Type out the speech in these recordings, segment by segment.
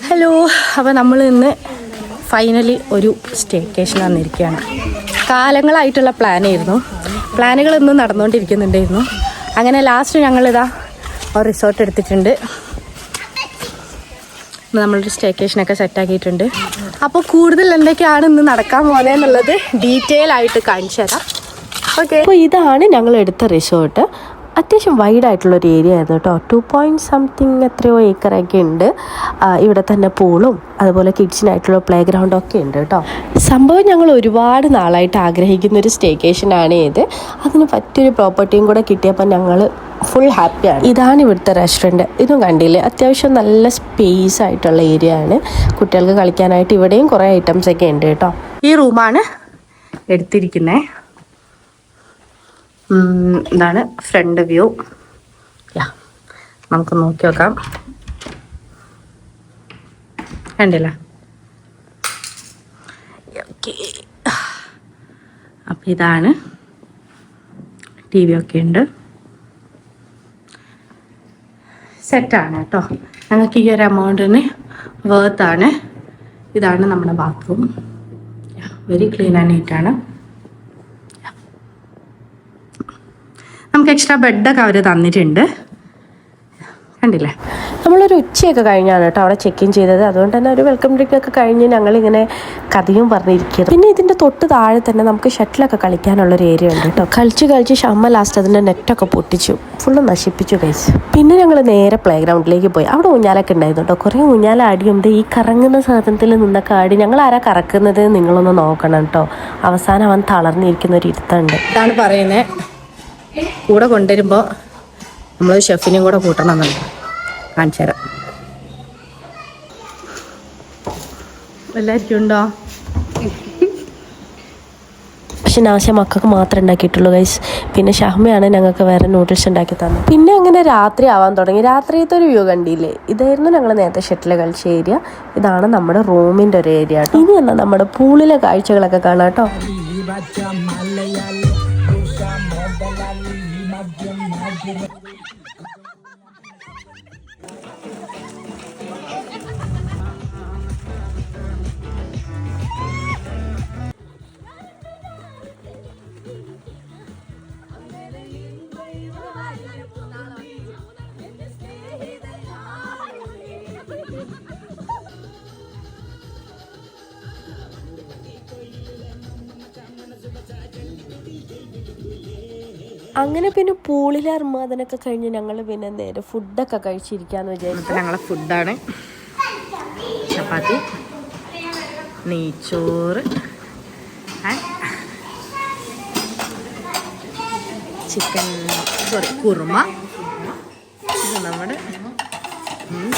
Hello, അപ്പോൾ നമ്മൾ ഇന്ന് ഫൈനലി ഒരു സ്റ്റേക്കേഷൻ വന്നിരിക്കുകയാണ്. കാലങ്ങളായിട്ടുള്ള പ്ലാനുകളൊന്നും നടന്നുകൊണ്ടിരിക്കുന്നുണ്ടായിരുന്നു. അങ്ങനെ ലാസ്റ്റ് ഞങ്ങളിതാ ഒരു റിസോർട്ട് എടുത്തിട്ടുണ്ട്. നമ്മളൊരു സ്റ്റേക്കേഷനൊക്കെ സെറ്റാക്കിയിട്ടുണ്ട്. അപ്പോൾ കൂടുതൽ എന്തൊക്കെയാണ് ഇന്ന് നടക്കാൻ പോകുന്നതെന്നുള്ളത് ഡീറ്റെയിൽ ആയിട്ട് കാണിച്ചു തരാം. ഓക്കെ, അപ്പോൾ ഇതാണ് ഞങ്ങൾ എടുത്ത റിസോർട്ട്. അത്യാവശ്യം വൈഡായിട്ടുള്ളൊരു ഏരിയ ആയിരുന്നു കേട്ടോ. 2 എത്രയോ ഏക്കറൊക്കെ ഉണ്ട്. ഇവിടെ തന്നെ പൂളും അതുപോലെ കിഡ്സിനായിട്ടുള്ള പ്ലേ ഗ്രൗണ്ടൊക്കെ ഉണ്ട് കേട്ടോ. സംഭവം ഞങ്ങൾ ഒരുപാട് നാളായിട്ട് ആഗ്രഹിക്കുന്ന ഒരു സ്റ്റേക്കേഷനാണ് ഇത്. അതിന് പറ്റിയൊരു പ്രോപ്പർട്ടിയും കൂടെ കിട്ടിയപ്പോൾ ഞങ്ങൾ ഫുൾ ഹാപ്പിയാണ്. ഇതാണ് ഇവിടുത്തെ റെസ്റ്റോറൻറ്റ്. ഇതും കണ്ടില്ലേ, അത്യാവശ്യം നല്ല സ്പേസ് ആയിട്ടുള്ള ഏരിയ ആണ്. കുട്ടികൾക്ക് കളിക്കാനായിട്ട് ഇവിടെയും കുറേ ഐറ്റംസൊക്കെ ഉണ്ട് കേട്ടോ. ഈ റൂമാണ് എടുത്തിരിക്കുന്നത്. ഇതാണ് ഫ്രണ്ട് വ്യൂ. നമുക്ക് നോക്കി നോക്കാം. കണ്ടില്ല? ഓക്കെ, അപ്പം ഇതാണ്. TV ഒക്കെ ഉണ്ട്. സെറ്റാണ് കേട്ടോ. ഞങ്ങൾക്ക് ഈ ഒരു എമൗണ്ടിന് വേർത്താണ്. ഇതാണ് നമ്മുടെ ബാത്റൂം. വെരി ക്ലീൻ ആൻഡ് നീറ്റാണ്. നമുക്ക് എക്സ്ട്രാ ബെഡൊക്കെ അവർ തന്നിട്ടുണ്ട്. കണ്ടില്ലേ? നമ്മളൊരു ഉച്ചയൊക്കെ കഴിഞ്ഞാണ് കേട്ടോ അവിടെ ചെക്ക് ഇൻ ചെയ്തത്. അതുകൊണ്ട് തന്നെ ഒരു വെൽക്കം ഡ്രിങ്ക് ഒക്കെ കഴിഞ്ഞ് ഞങ്ങളിങ്ങനെ കഥയും പറഞ്ഞിരിക്കുന്നത്. പിന്നെ ഇതിൻ്റെ തൊട്ട് താഴെ തന്നെ നമുക്ക് ഷട്ടിലൊക്കെ കളിക്കാനുള്ളൊരു ഏരിയ ഉണ്ട് കേട്ടോ. കളിച്ച് ഷമ്മ ലാസ്റ്റ് അതിൻ്റെ നെറ്റൊക്കെ പൊട്ടിച്ചു, ഫുള്ള് നശിപ്പിച്ചു ഗൈസ്. പിന്നെ ഞങ്ങൾ നേരെ പ്ലേ ഗ്രൗണ്ടിലേക്ക് പോയി. അവിടെ ഊഞ്ഞാലൊക്കെ ഉണ്ടായിരുന്നു കേട്ടോ. കുറേ ഊഞ്ഞാല ആടിയുണ്ട്. ഈ കറങ്ങുന്ന സാധനത്തിൽ നിന്നൊക്കെ ആടി. ഞങ്ങൾ ആരാ കറക്കുന്നത് നിങ്ങളൊന്ന് നോക്കണം കേട്ടോ. അവസാനം അവൻ തളർന്നിരിക്കുന്ന ഒരു ഇരുത്തുണ്ട്. ഇതാണ് പറയുന്നത്. കൂടെ കൊണ്ടുവരുമ്പോൾ നമ്മൾ ഷെഫിനെയും കൂടെ കൂട്ടണമെന്നുണ്ട്. കാണിച്ചു തരാം. എല്ലാവർക്കും ഉണ്ടോ? പക്ഷെ നാശം മക്കൾക്ക് മാത്രമേ ഉണ്ടാക്കിയിട്ടുള്ളൂ ഗൈസ്. പിന്നെ ഷഹ്മയാണ് ഞങ്ങൾക്ക് വേറെ നൂഡിൽസ് ഉണ്ടാക്കി തന്നത്. പിന്നെ അങ്ങനെ രാത്രി ആവാൻ തുടങ്ങി. രാത്രിയത്തെ ഒരു വ്യൂ കണ്ടില്ലേ? ഇതായിരുന്നു ഞങ്ങൾ നേരത്തെ ഷട്ടിൽ കളിച്ച ഏരിയ. ഇതാണ് നമ്മുടെ റൂമിൻ്റെ ഒരു ഏരിയ കേട്ടോ. ഇനി എന്നാൽ നമ്മുടെ പൂളിലെ കാഴ്ചകളൊക്കെ കാണാം കേട്ടോ. അങ്ങനെ പിന്നെ പൂളിലെ അർമാദനൊക്കെ കഴിഞ്ഞ് ഞങ്ങൾ പിന്നെ നേരെ ഫുഡൊക്കെ കഴിച്ചിരിക്കാന്ന് വിചാരിച്ചു. ഞങ്ങളെ ഫുഡാണ് ചപ്പാത്തി, നെയ്ച്ചോറ്, കുറുമ. ഇത് നമ്മുടെ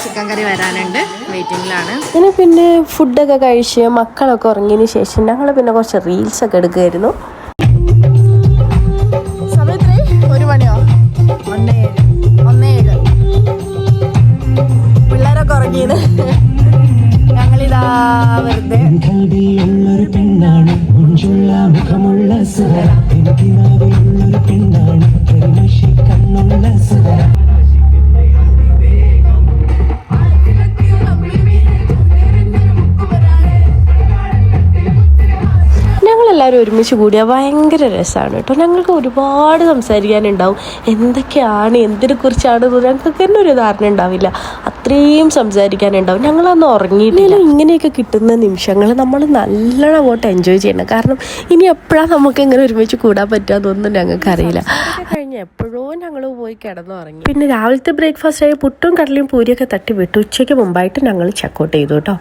ചിക്കൻ കറി വരാനുണ്ട്, വെയിറ്റിംഗിലാണ്. അങ്ങനെ പിന്നെ ഫുഡൊക്കെ കഴിച്ച് മക്കളൊക്കെ ഉറങ്ങിയതിന് ശേഷം ഞങ്ങൾ പിന്നെ കുറച്ച് റീൽസൊക്കെ എടുക്കുമായിരുന്നു. 1 മണിയോ? 1:07 പിള്ളേരൊക്കെ ഉറങ്ങിയത്. ഞങ്ങളിതാ വെറുതെ ഞങ്ങളെല്ലാവരും ഒരുമിച്ച് കൂടിയാൽ ഭയങ്കര രസമാണ് കേട്ടോ. ഞങ്ങൾക്ക് ഒരുപാട് സംസാരിക്കാനുണ്ടാവും. എന്തൊക്കെയാണ്, എന്തിനെക്കുറിച്ചാണ് ഞങ്ങൾക്ക് തന്നെ ഒരു ധാരണ ഉണ്ടാവില്ല. അത്രയും സംസാരിക്കാനുണ്ടാവും. ഞങ്ങളന്ന് ഉറങ്ങിയിട്ടില്ല. ഇങ്ങനെയൊക്കെ കിട്ടുന്ന നിമിഷങ്ങൾ നമ്മൾ നല്ലോണം അങ്ങോട്ട് എൻജോയ് ചെയ്യണം. കാരണം ഇനി എപ്പോഴാണ് നമുക്ക് ഇങ്ങനെ ഒരുമിച്ച് കൂടാൻ പറ്റുകയെന്നൊന്നും ഞങ്ങൾക്കറിയില്ല. കഴിഞ്ഞ് എപ്പോഴോ ഞങ്ങൾ പോയി കിടന്നുറങ്ങി. പിന്നെ രാവിലത്തെ ബ്രേക്ക്ഫാസ്റ്റായി പുട്ടും കടലയും പൂരിയൊക്കെ തട്ടി വിട്ടു. ഉച്ചയ്ക്ക് മുമ്പായിട്ട് ഞങ്ങൾ ചെക്കൗട്ട് ചെയ്തു കേട്ടോ.